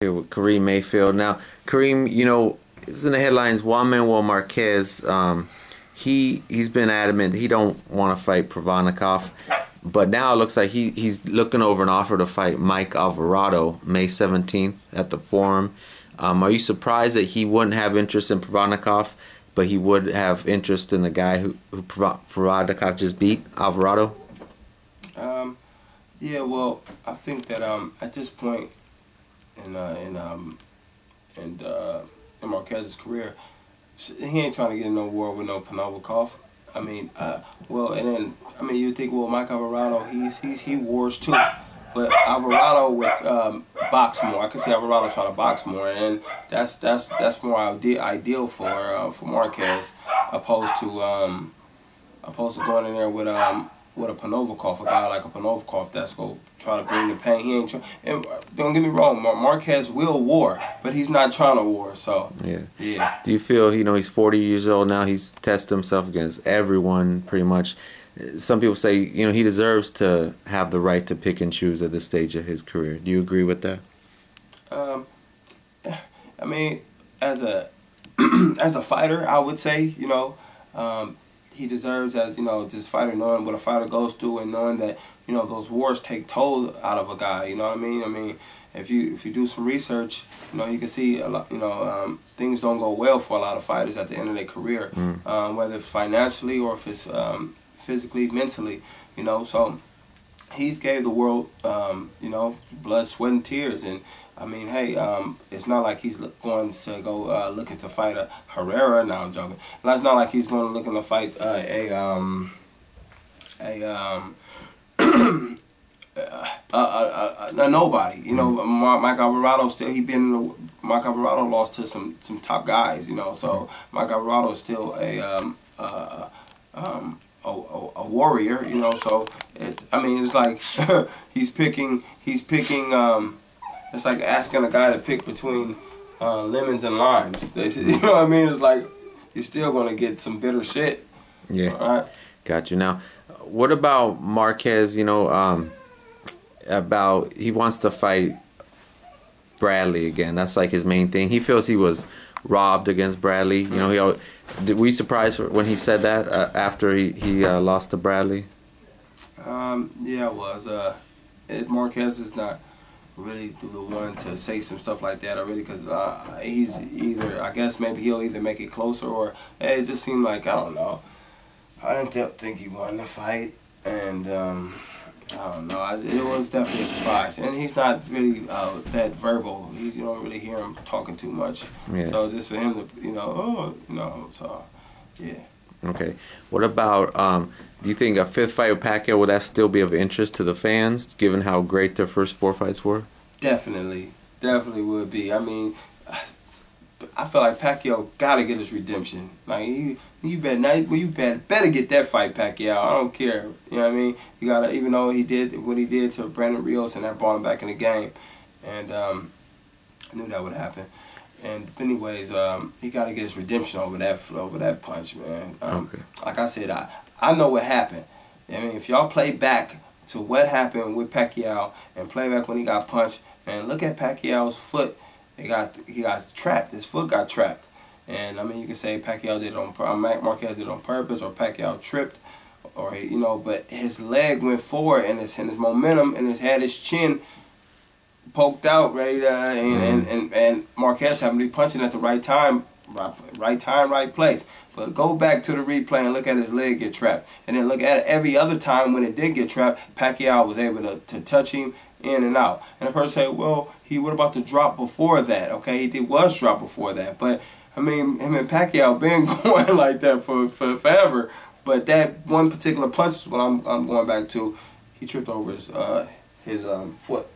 Here with Karim Mayfield. Now, Karim, it's in the headlines. Juan Manuel Marquez, he's been adamant he don't want to fight Provodnikov, but now it looks like he's looking over an offer to fight Mike Alvarado May 17th at the Forum. Are you surprised that he wouldn't have interest in Provodnikov, but he would have interest in the guy who Provodnikov just beat, Alvarado? Yeah, well, I think that at this point in Marquez's career, he ain't trying to get in no war with no Provodnikov. I mean, you think, well, Mike Alvarado, he wars too, but Alvarado would box more. I can see Alvarado trying to box more, and that's more ideal for Marquez, opposed to going in there with a Provodnikov, a guy like a Provodnikov that's going to try to bring the pain. He ain't and don't get me wrong, Marquez will war, but he's not trying to war. So yeah. Do you feel he's 40 years old now? He's tested himself against everyone pretty much. Some people say he deserves to have the right to pick and choose at this stage of his career. Do you agree with that? I mean, as a as a fighter, I would say he deserves, as this fighter, knowing what a fighter goes through and knowing that those wars take toll out of a guy. You know what I mean? I mean, if you do some research, you can see a lot. Things don't go well for a lot of fighters at the end of their career, whether it's financially or if it's physically, mentally. So he's gave the world blood, sweat, and tears. And I mean, hey, it's not like he's going to go looking to fight a Herrera. No, I'm joking. It's not like he's going to looking to fight a nobody. Mike Alvarado still Mike Alvarado lost to some top guys. So Mike Alvarado is still a warrior. So it's like he's picking. It's like asking a guy to pick between lemons and limes. You know what I mean? It's like you're still gonna get some bitter shit. Yeah. All right. Got you. Now, what about Marquez? About he wants to fight Bradley again. That's like his main thing. He feels he was robbed against Bradley. Were you surprised when he said that after he lost to Bradley? Yeah, I was. Marquez is not really the one to say some stuff like that already, because he's either, I guess maybe he'll either make it closer, or it just seemed like, I don't know. I didn't think he won the fight, and I don't know. It was definitely a surprise, and he's not really that verbal. You don't really hear him talking too much. Yeah. So just for him to, so yeah. Okay. What about do you think a fifth fight with Pacquiao, would that still be of interest to the fans, given how great their first 4 fights were? Definitely would be. I mean, I feel like Pacquiao gotta get his redemption. Like you better get that fight, Pacquiao. I don't care. You know what I mean? You gotta, even though he did what he did to Brandon Rios and that brought him back in the game, and I knew that would happen. And anyways, he got to get his redemption over that punch, man. Okay. Like I said, I know what happened. I mean, if y'all play back to what happened with Pacquiao and play back when he got punched, and look at Pacquiao's foot, he got trapped. His foot got trapped. And I mean, you can say Pacquiao did it on Marquez did it on purpose, or Pacquiao tripped, or but his leg went forward, and his momentum, and had his chin poked out, ready to, and Marquez happened to be punching at the right time, right place. But go back to the replay and look at his leg get trapped, and then look at every other time when it did get trapped, Pacquiao was able to touch him in and out. And the person say, well, he what about the drop before that? Okay, he was drop before that, but I mean, him and Pacquiao been going like that for forever. But that one particular punch is what I'm going back to. He tripped over his foot.